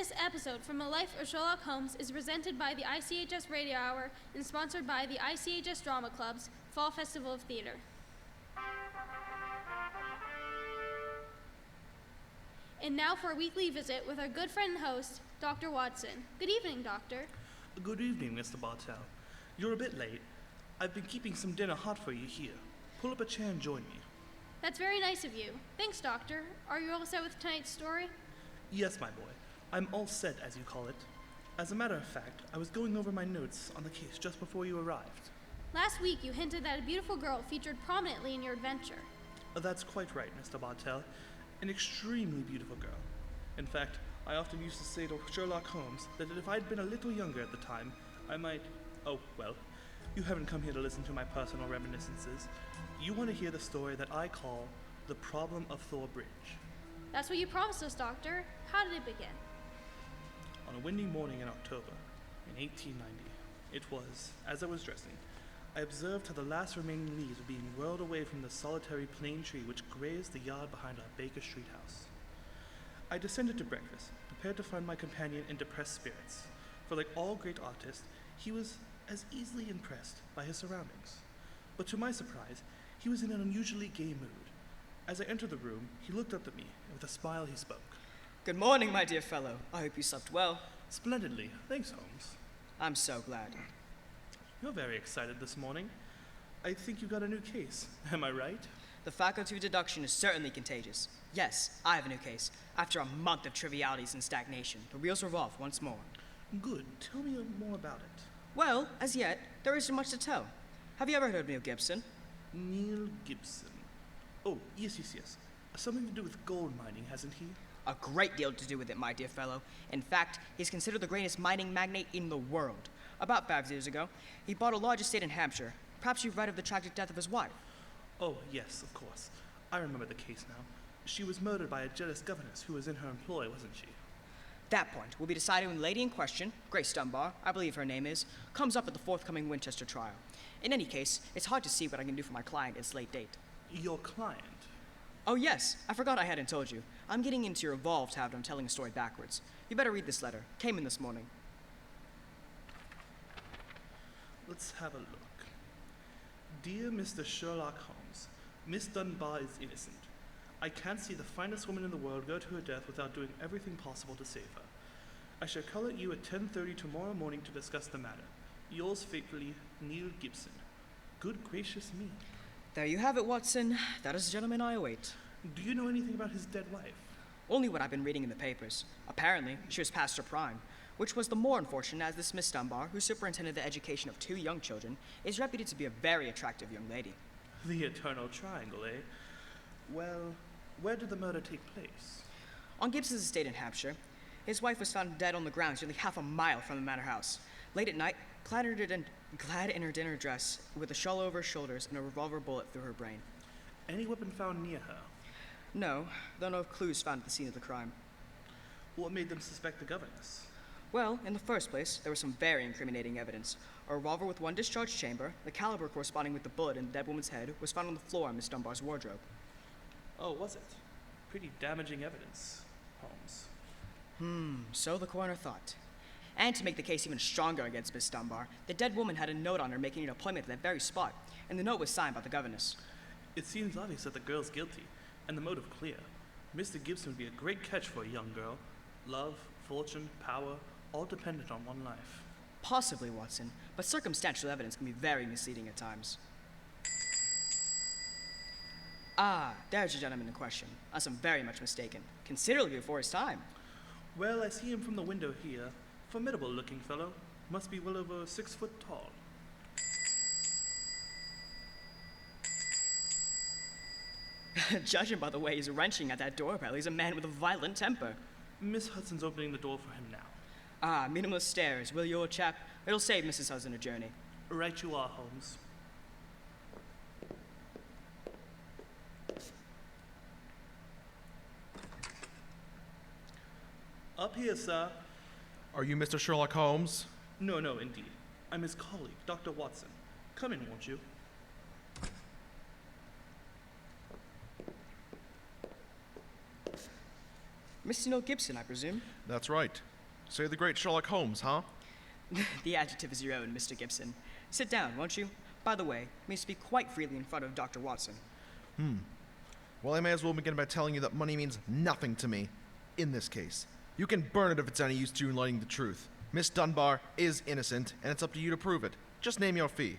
This episode from The Life of Sherlock Holmes is presented by the ICHS Radio Hour and sponsored by the ICHS Drama Club's Fall Festival of Theater. And now for a weekly visit with our good friend and host, Dr. Watson. Good evening, Doctor. Good evening, Mr. Bartell. You're a bit late. I've been keeping some dinner hot for you here. Pull up a chair and join me. That's very nice of you. Thanks, Doctor. Are you all set with tonight's story? Yes, my boy. I'm all set, as you call it. As a matter of fact, I was going over my notes on the case just before you arrived. Last week, you hinted that a beautiful girl featured prominently in your adventure. That's quite right, Mr. Bartell. An extremely beautiful girl. In fact, I often used to say to Sherlock Holmes that if I'd been a little younger at the time, I might... Oh, well, you haven't come here to listen to my personal reminiscences. You want to hear the story that I call The Problem of Thor Bridge. That's what you promised us, Doctor. How did it begin? On a windy morning in October, in 1890, it was, as I was dressing, I observed how the last remaining leaves were being whirled away from the solitary plane tree which grazed the yard behind our Baker Street house. I descended to breakfast, prepared to find my companion in depressed spirits, for like all great artists, he was as easily impressed by his surroundings. But to my surprise, he was in an unusually gay mood. As I entered the room, he looked up at me, and with a smile he spoke. Good morning, my dear fellow. I hope you slept well. Splendidly. Thanks, Holmes. I'm so glad. You're very excited this morning. I think you got a new case. Am I right? The faculty of deduction is certainly contagious. Yes, I have a new case. After a month of trivialities and stagnation, the wheels revolve once more. Good. Tell me more about it. Well, as yet, there isn't much to tell. Have you ever heard of Neil Gibson? Neil Gibson. Oh, yes. Something to do with gold mining, hasn't he? A great deal to do with it, my dear fellow. In fact, he's considered the greatest mining magnate in the world. About 5 years ago, he bought a large estate in Hampshire. Perhaps you've read of the tragic death of his wife. Oh, yes, of course. I remember the case now. She was murdered by a jealous governess who was in her employ, wasn't she? That point will be decided when the lady in question, Grace Dunbar, I believe her name is, comes up at the forthcoming Winchester trial. In any case, it's hard to see what I can do for my client at this late date. Your client? Oh yes, I forgot I hadn't told you. I'm getting into your evolved habit of telling a story backwards. You better read this letter. Came in this morning. Let's have a look. Dear Mr. Sherlock Holmes, Miss Dunbar is innocent. I can't see the finest woman in the world go to her death without doing everything possible to save her. I shall call at you at 10:30 tomorrow morning to discuss the matter. Yours faithfully, Neil Gibson. Good gracious me. There you have it, Watson. That is the gentleman I await. Do you know anything about his dead wife? Only what I've been reading in the papers. Apparently, she was past her prime, which was the more unfortunate as this Miss Dunbar, who superintended the education of 2 young children, is reputed to be a very attractive young lady. The eternal triangle, eh? Well, where did the murder take place? On Gibson's estate in Hampshire, his wife was found dead on the grounds nearly half a mile from the manor house. Late at night, clad in her dinner dress, with a shawl over her shoulders and a revolver bullet through her brain. Any weapon found near her? No, though no clues found at the scene of the crime. What made them suspect the governess? Well, in the first place, there was some very incriminating evidence. A revolver with 1 discharged chamber, the caliber corresponding with the bullet in the dead woman's head, was found on the floor in Miss Dunbar's wardrobe. Oh, was it? Pretty damaging evidence, Holmes. So the coroner thought. And to make the case even stronger against Miss Dunbar, the dead woman had a note on her making an appointment at that very spot, and the note was signed by the governess. It seems obvious that the girl's guilty, and the motive clear. Mr. Gibson would be a great catch for a young girl. Love, fortune, power, all dependent on one life. Possibly, Watson, but circumstantial evidence can be very misleading at times. Ah, there's the gentleman in question, unless I'm very much mistaken. Considerably before his time. Well, I see him from the window here. Formidable looking fellow. Must be well over 6 foot tall. Judging by the way he's wrenching at that doorbell, he's a man with a violent temper. Miss Hudson's opening the door for him now. Ah, meet him on the stairs, will you, old chap? It'll save Mrs. Hudson a journey. Right you are, Holmes. Up here, sir. Are you Mr. Sherlock Holmes? No, indeed. I'm his colleague, Dr. Watson. Come in, won't you? Mr. Neil Gibson, I presume? That's right. So you're the great Sherlock Holmes, huh? The adjective is your own, Mr. Gibson. Sit down, won't you? By the way, you may speak quite freely in front of Dr. Watson. Well, I may as well begin by telling you that money means nothing to me. In this case. You can burn it if it's any use to you in lighting the truth. Miss Dunbar is innocent, and it's up to you to prove it. Just name your fee.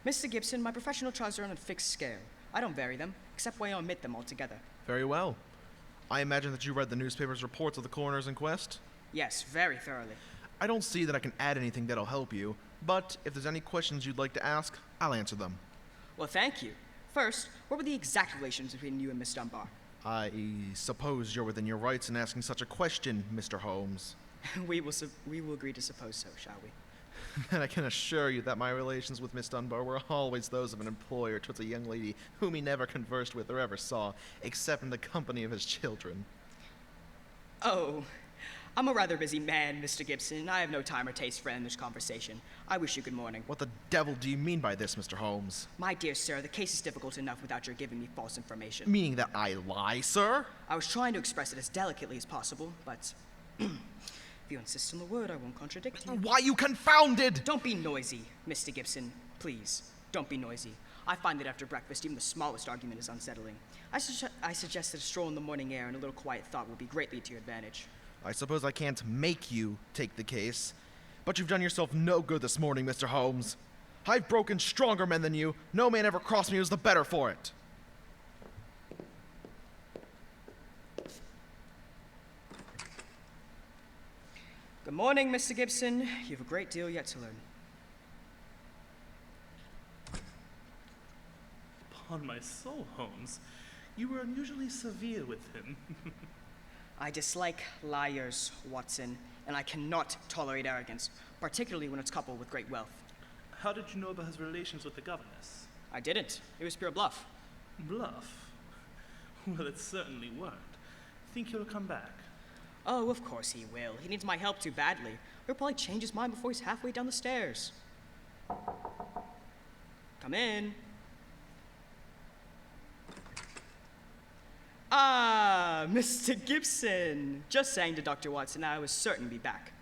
Mr. Gibson, my professional charges are on a fixed scale. I don't vary them, except when I omit them altogether. Very well. I imagine that you read the newspaper's reports of the coroner's inquest? Yes, very thoroughly. I don't see that I can add anything that'll help you, but if there's any questions you'd like to ask, I'll answer them. Well, thank you. First, what were the exact relations between you and Miss Dunbar? I suppose you're within your rights in asking such a question, Mr. Holmes. We will agree to suppose so, shall we? And I can assure you that my relations with Miss Dunbar were always those of an employer towards a young lady whom he never conversed with or ever saw, except in the company of his children. Oh, I'm a rather busy man, Mr. Gibson. I have no time or taste for endless conversation. I wish you good morning. What the devil do you mean by this, Mr. Holmes? My dear sir, the case is difficult enough without your giving me false information. Meaning that I lie, sir? I was trying to express it as delicately as possible, but if you insist on the word, I won't contradict you. Why, you confounded! Don't be noisy, Mr. Gibson. Please, don't be noisy. I find that after breakfast, even the smallest argument is unsettling. I suggest that a stroll in the morning air and a little quiet thought will be greatly to your advantage. I suppose I can't make you take the case, but you've done yourself no good this morning, Mr. Holmes. I've broken stronger men than you. No man ever crossed me who's the better for it. Good morning, Mr. Gibson. You have a great deal yet to learn. Upon my soul, Holmes, you were unusually severe with him. I dislike liars, Watson, and I cannot tolerate arrogance, particularly when it's coupled with great wealth. How did you know about his relations with the governess? I didn't. It was pure bluff. Bluff? Well, it certainly weren't. Think he'll come back? Oh, of course he will. He needs my help too badly. He'll probably change his mind before he's halfway down the stairs. Come in. Ah, Mr. Gibson. Just saying to Dr. Watson, I was certain to be back.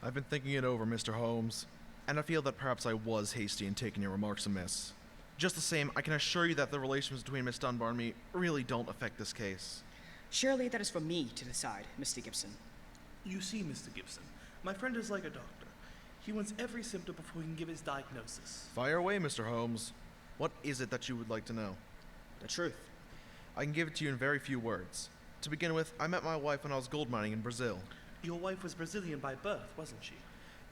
I've been thinking it over, Mr. Holmes, and I feel that perhaps I was hasty in taking your remarks amiss. Just the same, I can assure you that the relations between Miss Dunbar and me really don't affect this case. Surely that is for me to decide, Mr. Gibson. You see, Mr. Gibson, my friend is like a doctor. He wants every symptom before he can give his diagnosis. Fire away, Mr. Holmes. What is it that you would like to know? The truth. I can give it to you in very few words. To begin with, I met my wife when I was gold mining in Brazil. Your wife was Brazilian by birth, wasn't she?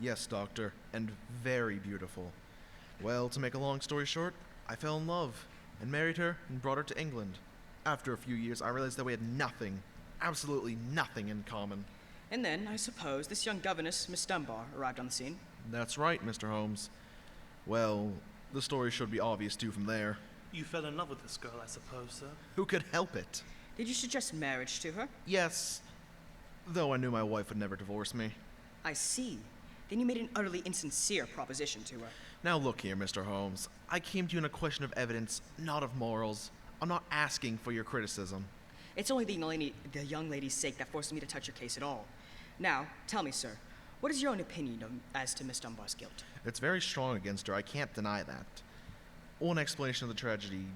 Yes, doctor, and very beautiful. Well, to make a long story short, I fell in love and married her and brought her to England. After a few years, I realized that we had nothing, absolutely nothing in common. And then, I suppose, this young governess, Miss Dunbar, arrived on the scene. That's right, Mr. Holmes. Well, the story should be obvious too from there. You fell in love with this girl, I suppose, sir? Who could help it? Did you suggest marriage to her? Yes, though I knew my wife would never divorce me. I see. Then you made an utterly insincere proposition to her. Now look here, Mr. Holmes. I came to you in a question of evidence, not of morals. I'm not asking for your criticism. It's only the young lady's sake that forced me to touch your case at all. Now, tell me, sir, what is your own opinion as to Miss Dunbar's guilt? It's very strong against her, I can't deny that. One explanation of the tragedy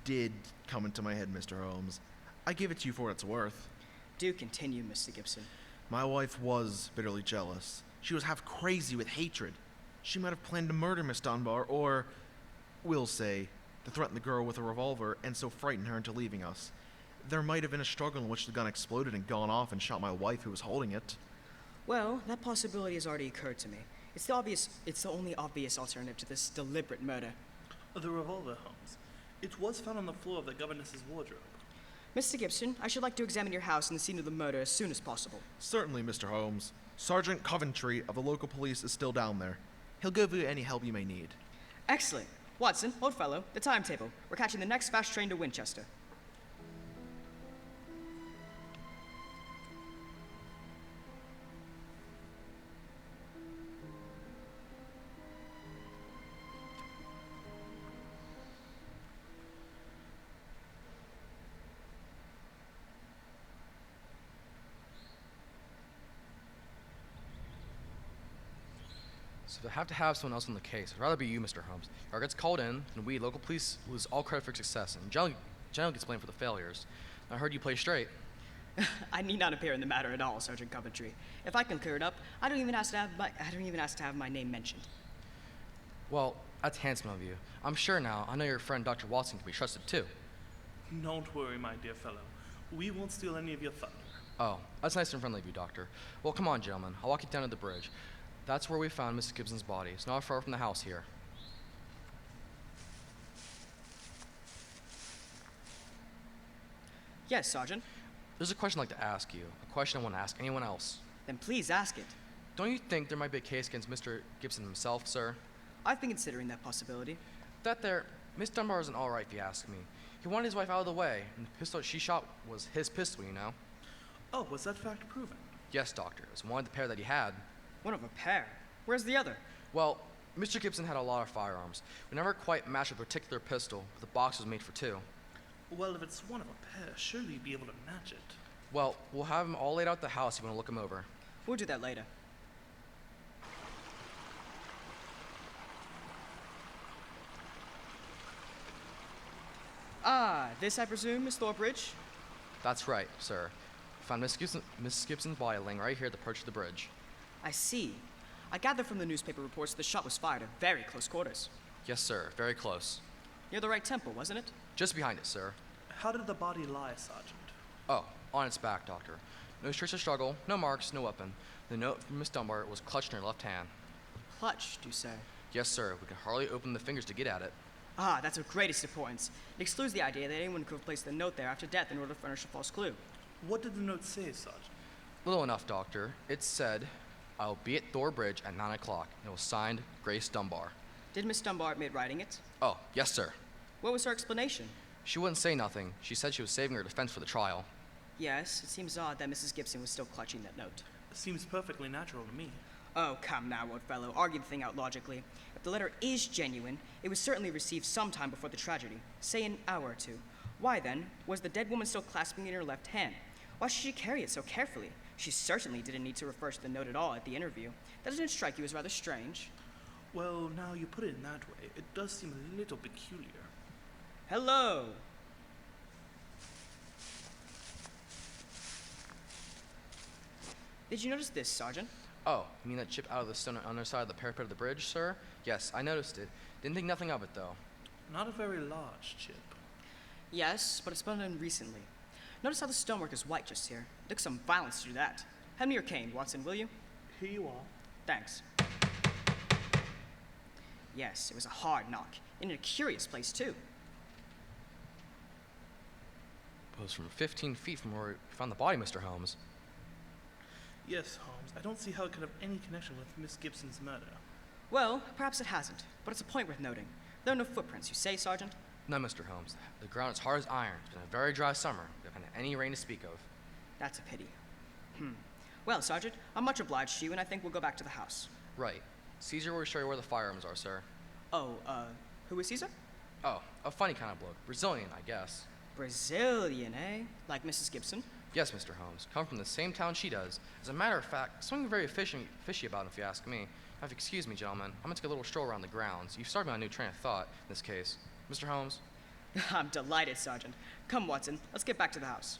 did come into my head, Mr. Holmes. I give it to you for what it's worth. Do continue, Mr. Gibson. My wife was bitterly jealous. She was half crazy with hatred. She might have planned to murder Miss Dunbar, or, we'll say, to threaten the girl with a revolver and so frighten her into leaving us. There might have been a struggle in which the gun exploded and gone off and shot my wife who was holding it. Well, that possibility has already occurred to me. It's the only obvious alternative to this deliberate murder. The revolver, Holmes. It was found on the floor of the governess's wardrobe. Mr. Gibson, I should like to examine your house and the scene of the murder as soon as possible. Certainly, Mr. Holmes. Sergeant Coventry of the local police is still down there. He'll give you any help you may need. Excellent. Watson, old fellow, the timetable. We're catching the next fast train to Winchester. So if I have to have someone else on the case, I'd rather be you, Mr. Holmes. If our gets called in, and we, local police, lose all credit for success, and generally gets blamed for the failures. I heard you play straight. I need not appear in the matter at all, Sergeant Coventry. If I can clear it up, I don't even ask to have my name mentioned. Well, that's handsome of you. I'm sure now, I know your friend Dr. Watson can be trusted too. Don't worry, my dear fellow. We won't steal any of your thunder. Oh, that's nice and friendly of you, Doctor. Well, come on, gentlemen. I'll walk you down to the bridge. That's where we found Mrs. Gibson's body. It's not far from the house here. Yes, Sergeant. There's a question I'd like to ask you. A question I want to ask anyone else. Then please ask it. Don't you think there might be a case against Mr. Gibson himself, sir? I've been considering that possibility. That there, Miss Dunbar isn't all right, if you ask me. He wanted his wife out of the way, and the pistol she shot was his pistol, you know? Oh, was that fact proven? Yes, Doctor. It was one of the pair that he had. One of a pair. Where's the other? Well, Mr. Gibson had a lot of firearms. We never quite matched a particular pistol, but the box was made for two. Well, if it's one of a pair, surely you'd be able to match it. Well, we'll have them all laid out at the house if you want to look them over. We'll do that later. Ah, this, I presume, is Thor Bridge? That's right, sir. We found Miss Gibson's body laying right here at the perch of the bridge. I see. I gather from the newspaper reports the shot was fired at very close quarters. Yes, sir. Very close. Near the right temple, wasn't it? Just behind it, sir. How did the body lie, Sergeant? Oh, on its back, Doctor. No trace of struggle, no marks, no weapon. The note from Miss Dunbar was clutched in her left hand. Clutched, you say? Yes, sir. We can hardly open the fingers to get at it. Ah, that's of greatest importance. It excludes the idea that anyone could have placed the note there after death in order to furnish a false clue. What did the note say, Sergeant? Little enough, Doctor. It said, I'll be at Thor Bridge at 9 o'clock. And it was signed Grace Dunbar. Did Miss Dunbar admit writing it? Oh, yes, sir. What was her explanation? She wouldn't say nothing. She said she was saving her defense for the trial. Yes, it seems odd that Mrs. Gibson was still clutching that note. It seems perfectly natural to me. Oh, come now, old fellow. Argue the thing out logically. If the letter is genuine, it was certainly received sometime before the tragedy, say an hour or two. Why then was the dead woman still clasping it in her left hand? Why should she carry it so carefully? She certainly didn't need to refer to the note at all at the interview. That doesn't strike you as rather strange? Well, now you put it in that way, it does seem a little peculiar. Hello! Did you notice this, Sergeant? Oh, you mean that chip out of the stone on the other side of the parapet of the bridge, sir? Yes, I noticed it. Didn't think nothing of it, though. Not a very large chip. Yes, but it's been done recently. Notice how the stonework is white just here. It took some violence to do that. Hand me your cane, Watson, will you? Here you are. Thanks. Yes, it was a hard knock. In a curious place, too. It was from 15 feet from where we found the body, Mr. Holmes. Yes, Holmes. I don't see how it could have any connection with Miss Gibson's murder. Well, perhaps it hasn't, but it's a point worth noting. There are no footprints, you say, Sergeant? No, Mr. Holmes. The ground is hard as iron. It's been a very dry summer. We haven't had any rain to speak of. That's a pity. Well, Sergeant, I'm much obliged to you, and I think we'll go back to the house. Right. Caesar will show you where the firearms are, sir. Oh, who is Caesar? Oh, a funny kind of bloke. Brazilian, I guess. Brazilian, eh? Like Mrs. Gibson? Yes, Mr. Holmes. Come from the same town she does. As a matter of fact, something very fishy about him, if you ask me. Now, if you excuse me, gentlemen, I'm going to take a little stroll around the grounds. You've started me on a new train of thought in this case. Mr. Holmes? I'm delighted, Sergeant. Come, Watson, let's get back to the house.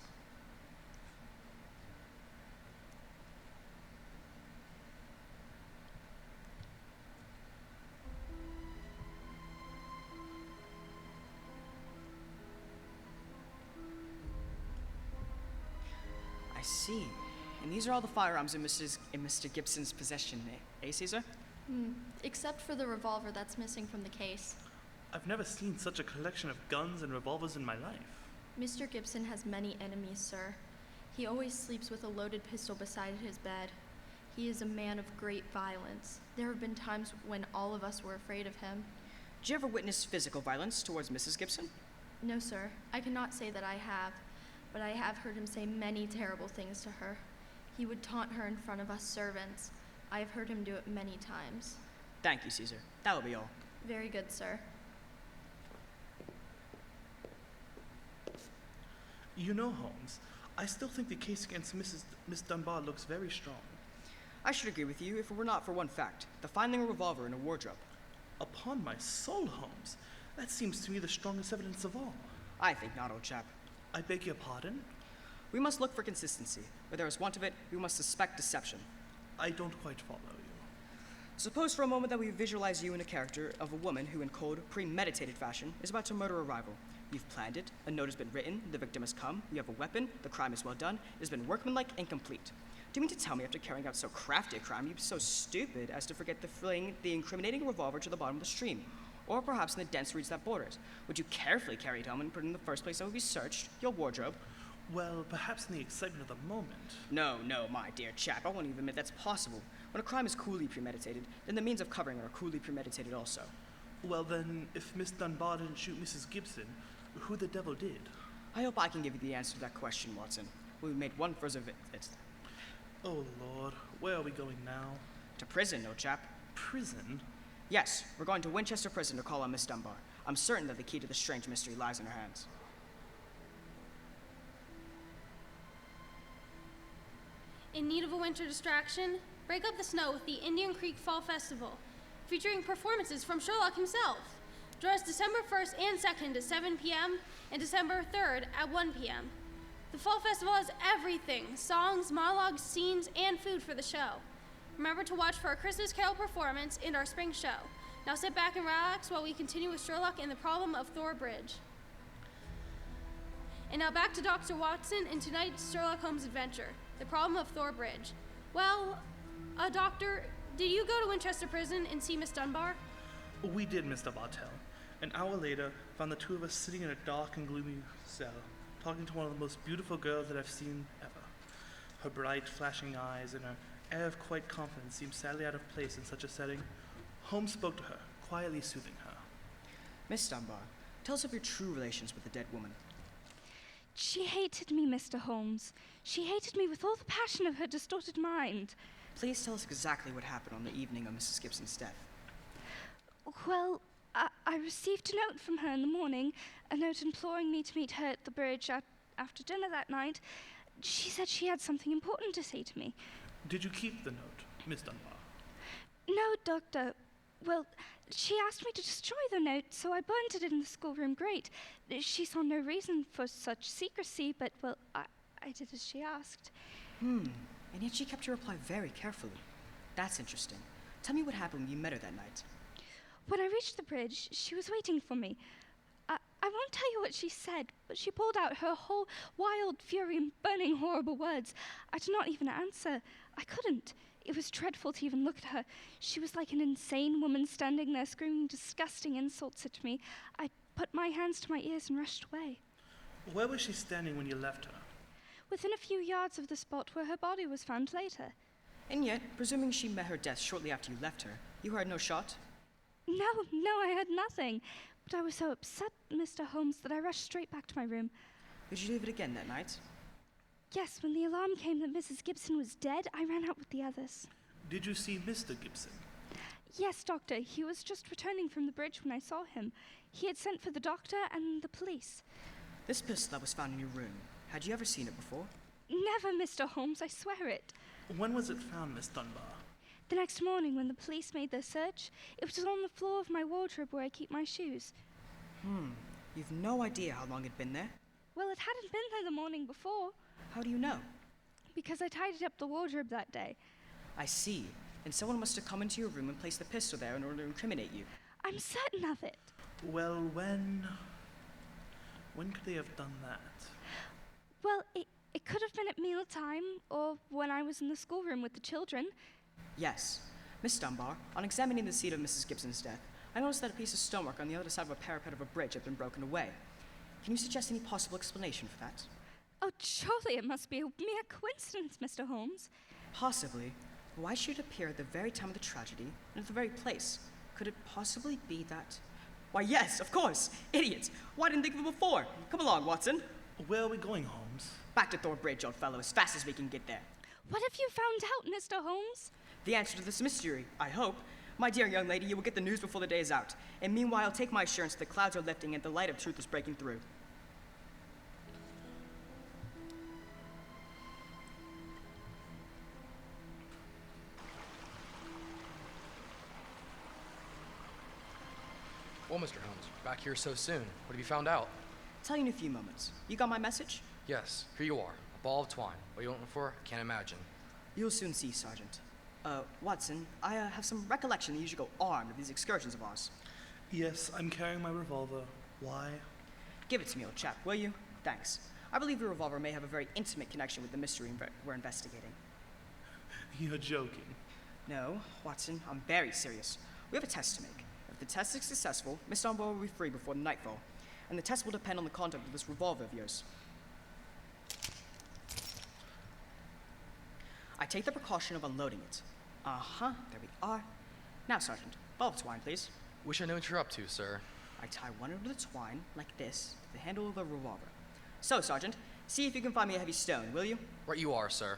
I see. And these are all the firearms in Mr. Gibson's possession, eh, Caesar? Except for the revolver that's missing from the case. I've never seen such a collection of guns and revolvers in my life. Mr. Gibson has many enemies, sir. He always sleeps with a loaded pistol beside his bed. He is a man of great violence. There have been times when all of us were afraid of him. Did you ever witness physical violence towards Mrs. Gibson? No, sir. I cannot say that I have, but I have heard him say many terrible things to her. He would taunt her in front of us servants. I have heard him do it many times. Thank you, Caesar. That will be all. Very good, sir. You know, Holmes, I still think the case against Miss Dunbar looks very strong. I should agree with you if it were not for one fact, the finding a revolver in a wardrobe. Upon my soul, Holmes, that seems to me the strongest evidence of all. I think not, old chap. I beg your pardon? We must look for consistency. Where there is want of it, we must suspect deception. I don't quite follow you. Suppose for a moment that we visualize you in a character of a woman who, in cold, premeditated fashion, is about to murder a rival. You've planned it, a note has been written, the victim has come, you have a weapon, the crime is well done, it has been workmanlike and complete. Do you mean to tell me after carrying out so crafty a crime, you'd be so stupid as to forget to fling the incriminating revolver to the bottom of the stream? Or perhaps in the dense reeds that borders? Would you carefully carry it home and put it in the first place that would be searched, your wardrobe? Well, perhaps in the excitement of the moment. No, my dear chap, I won't even admit that's possible. When a crime is coolly premeditated, then the means of covering it are coolly premeditated also. Well then, if Miss Dunbar didn't shoot Mrs. Gibson, who the devil did? I hope I can give you the answer to that question, Watson. We made one further visit. Oh Lord, where are we going now? To prison, old chap. Prison? Yes, we're going to Winchester Prison to call on Miss Dunbar. I'm certain that the key to this strange mystery lies in her hands. In need of a winter distraction? Break up the snow with the Indian Creek Fall Festival, featuring performances from Sherlock himself. Join us December 1st and 2nd at 7 p.m. and December 3rd at 1 p.m. The Fall Festival has everything: songs, monologues, scenes, and food for the show. Remember to watch for our Christmas Carol performance and our spring show. Now sit back and relax while we continue with Sherlock and the problem of Thor Bridge. And now back to Dr. Watson and tonight's Sherlock Holmes adventure, the problem of Thor Bridge. Well, Doctor, did you go to Winchester Prison and see Miss Dunbar? We did, Mr. Bartell. An hour later, found the two of us sitting in a dark and gloomy cell, talking to one of the most beautiful girls that I've seen ever. Her bright, flashing eyes and her air of quiet confidence seemed sadly out of place in such a setting. Holmes spoke to her, quietly soothing her. Miss Dunbar, tell us of your true relations with the dead woman. She hated me, Mr. Holmes. She hated me with all the passion of her distorted mind. Please tell us exactly what happened on the evening of Mrs. Gibson's death. Well, I received a note from her in the morning, a note imploring me to meet her at the bridge after dinner that night. She said she had something important to say to me. Did you keep the note, Miss Dunbar? No, Doctor. Well, she asked me to destroy the note, so I burnt it in the schoolroom grate. She saw no reason for such secrecy, but, well, I did as she asked. And yet she kept her reply very carefully. That's interesting. Tell me what happened when you met her that night. When I reached the bridge, she was waiting for me. I won't tell you what she said, but she pulled out her whole wild fury and burning horrible words. I did not even answer. I couldn't. It was dreadful to even look at her. She was like an insane woman standing there screaming disgusting insults at me. I put my hands to my ears and rushed away. Where was she standing when you left her? Within a few yards of the spot where her body was found later. And yet, presuming she met her death shortly after you left her, you heard no shot? No, I heard nothing. But I was so upset, Mr. Holmes, that I rushed straight back to my room. Did you leave it again that night? Yes, when the alarm came that Mrs. Gibson was dead, I ran out with the others. Did you see Mr. Gibson? Yes, Doctor. He was just returning from the bridge when I saw him. He had sent for the doctor and the police. This pistol that was found in your room, had you ever seen it before? Never, Mr. Holmes, I swear it. When was it found, Miss Dunbar? The next morning when the police made their search, it was on the floor of my wardrobe where I keep my shoes. You've no idea how long it'd been there? Well, it hadn't been there the morning before, How do you know? because I tidied up the wardrobe that day. I see. And someone must have come into your room and placed the pistol there in order to incriminate you. I'm certain of it. Well, when could they have done that? Well, it could have been at mealtime or when I was in the schoolroom with the children. Yes. Miss Dunbar, on examining the scene of Mrs. Gibson's death, I noticed that a piece of stonework on the other side of a parapet of a bridge had been broken away. Can you suggest any possible explanation for that? Oh, surely it must be a mere coincidence, Mr. Holmes. Possibly. Why should it appear at the very time of the tragedy and at the very place? Could it possibly be that... Why, yes, of course! Idiots! Why didn't I think of it before? Come along, Watson. Where are we going, Holmes? Back to Thor Bridge, old fellow, as fast as we can get there. What have you found out, Mr. Holmes? The answer to this mystery, I hope. My dear young lady, you will get the news before the day is out. And meanwhile, take my assurance the clouds are lifting and the light of truth is breaking through. Well, Mr. Holmes, back here so soon. What have you found out? Tell you in a few moments. You got my message? Yes, here you are. A ball of twine. What are you looking for? I can't imagine. You'll soon see, Sergeant. Watson, I have some recollection that you usually go armed at these excursions of ours. Yes, I'm carrying my revolver. Why? Give it to me, old chap, will you? Thanks. I believe your revolver may have a very intimate connection with the mystery we're investigating. You're joking. No, Watson, I'm very serious. We have a test to make. If the test is successful, Miss Dunbar will be free before nightfall, and the test will depend on the conduct of this revolver of yours. I take the precaution of unloading it. Uh-huh, there we are. Now, Sergeant, ball of twine, please. Wish I knew what you're up to, sir. I tie one end of the twine, like this, to the handle of the revolver. So, Sergeant, see if you can find me a heavy stone, will you? Right you are, sir.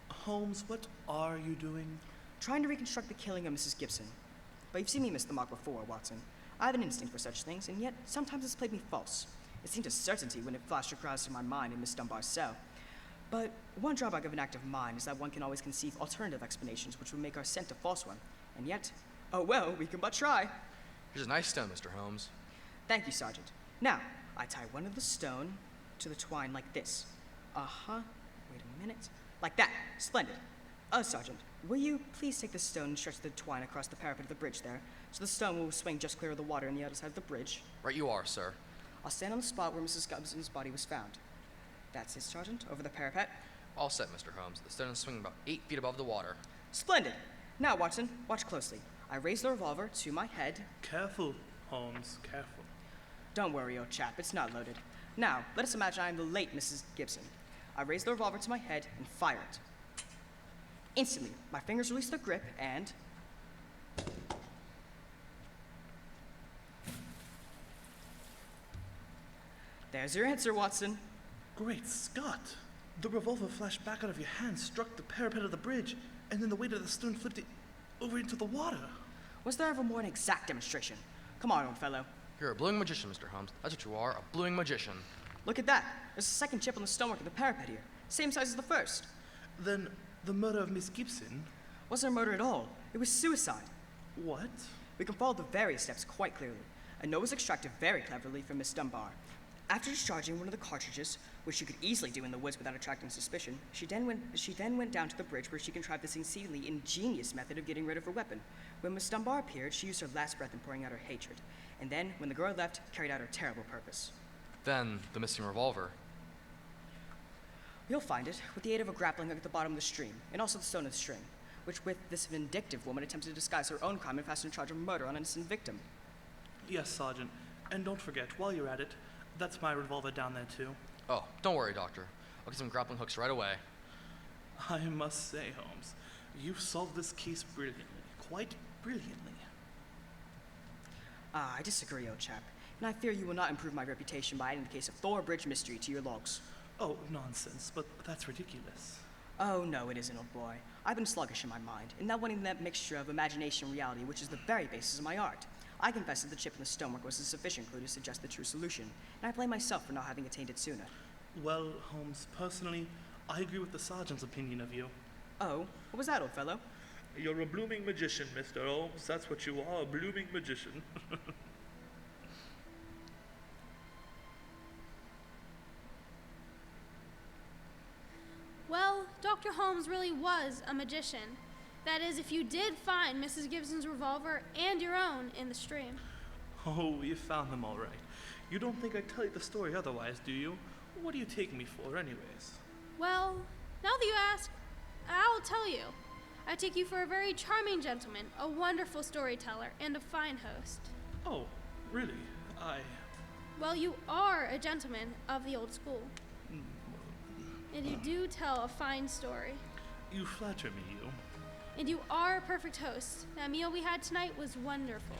Holmes, what are you doing? Trying to reconstruct the killing of Mrs. Gibson. But you've seen me miss the mark before, Watson. I have an instinct for such things, and yet sometimes it's played me false. It seemed a certainty when it flashed across in my mind in Miss Dunbar's cell. But one drawback of an active mind is that one can always conceive alternative explanations which would make our scent a false one. And yet, oh well, we can but try. Here's a nice stone, Mr. Holmes. Thank you, Sergeant. Now, I tie one of the stone to the twine like this. Uh-huh. Wait a minute. Like that. Splendid. Sergeant, will you please take this stone and stretch the twine across the parapet of the bridge there, so the stone will swing just clear of the water on the other side of the bridge? Right you are, sir. I'll stand on the spot where Mrs. Gibson's body was found. That's it, Sergeant. Over the parapet. All set, Mr. Holmes. The stone is swinging about 8 feet above the water. Splendid. Now, Watson, watch closely. I raise the revolver to my head. Careful, Holmes, careful. Don't worry, old chap. It's not loaded. Now, let us imagine I am the late Mrs. Gibson. I raise the revolver to my head and fire it. Instantly, my fingers release their grip and... There's your answer, Watson. Great Scott! The revolver flashed back out of your hand, struck the parapet of the bridge, and then the weight of the stone flipped it over into the water. Was there ever more an exact demonstration? Come on, old fellow. You're a blueing magician, Mr. Holmes. That's what you are, a bluing magician. Look at that. There's a second chip on the stonework of the parapet here. Same size as the first. Then the murder of Miss Gibson? Wasn't a murder at all. It was suicide. What? We can follow the various steps quite clearly. A note was extracted very cleverly from Miss Dunbar. After discharging one of the cartridges, which she could easily do in the woods without attracting suspicion, she then went down to the bridge where she contrived this exceedingly ingenious method of getting rid of her weapon. When Miss Dunbar appeared, she used her last breath in pouring out her hatred, and then, when the girl left, carried out her terrible purpose. Then, the missing revolver. You'll find it with the aid of a grappling hook at the bottom of the stream, and also the stone of the string, which with this vindictive woman attempted to disguise her own crime and fasten a charge of murder on an innocent victim. Yes, Sergeant. And don't forget, while you're at it, that's my revolver down there, too. Oh, don't worry, Doctor. I'll get some grappling hooks right away. I must say, Holmes, you've solved this case brilliantly. Quite brilliantly. I disagree, old chap, and I fear you will not improve my reputation by adding the case of Thor Bridge mystery to your logs. Oh, nonsense, but that's ridiculous. Oh, no, it isn't, old boy. I've been sluggish in my mind, and not wanting that mixture of imagination and reality which is the very basis of my art. I confess that the chip in the stonework was a sufficient clue to suggest the true solution, and I blame myself for not having attained it sooner. Well, Holmes, personally, I agree with the sergeant's opinion of you. Oh, what was that, old fellow? You're a blooming magician, Mr. Holmes. That's what you are, a blooming magician. Well, Dr. Holmes really was a magician. That is, if you did find Mrs. Gibson's revolver and your own in the stream. Oh, you found them all right. You don't think I'd tell you the story otherwise, do you? What do you take me for, anyways? Well, now that you ask, I'll tell you. I take you for a very charming gentleman, a wonderful storyteller, and a fine host. Oh, really? Well, you are a gentleman of the old school. And you do tell a fine story. You flatter me, you. And you are a perfect host. That meal we had tonight was wonderful.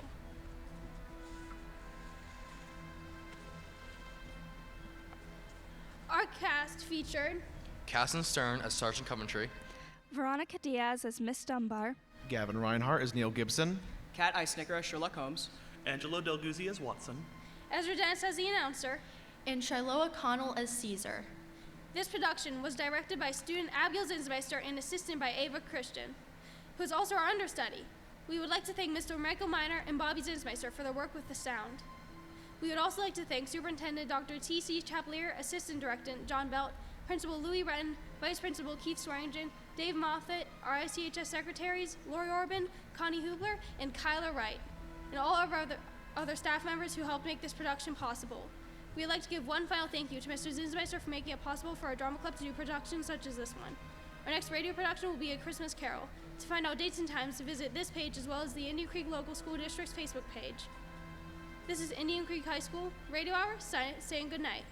Our cast featured Casson Stern as Sergeant Coventry. Veronica Diaz as Miss Dunbar. Gavin Reinhart as Neil Gibson. Kat Eisnicker as Sherlock Holmes. Angelo Del Guzzi as Watson. Ezra Dennis as the announcer. And Shiloh O'Connell as Caesar. This production was directed by student Abigail Zinsmeister and assisted by Ava Christian, who is also our understudy. We would like to thank Mr. Michael Miner and Bobby Zinsmeister for their work with the sound. We would also like to thank Superintendent Dr. T.C. Chaplier, Assistant Director John Belt, Principal Louis Wren, Vice Principal Keith Swearingen, Dave Moffett, our ICHS secretaries, Lori Orban, Connie Hubler, and Kyla Wright, and all of our other staff members who helped make this production possible. We would like to give one final thank you to Mr. Zinsmeister for making it possible for our drama club to do productions such as this one. Our next radio production will be A Christmas Carol. To find out dates and times, visit this page as well as the Indian Creek Local School District's Facebook page. This is Indian Creek High School Radio Hour saying good night.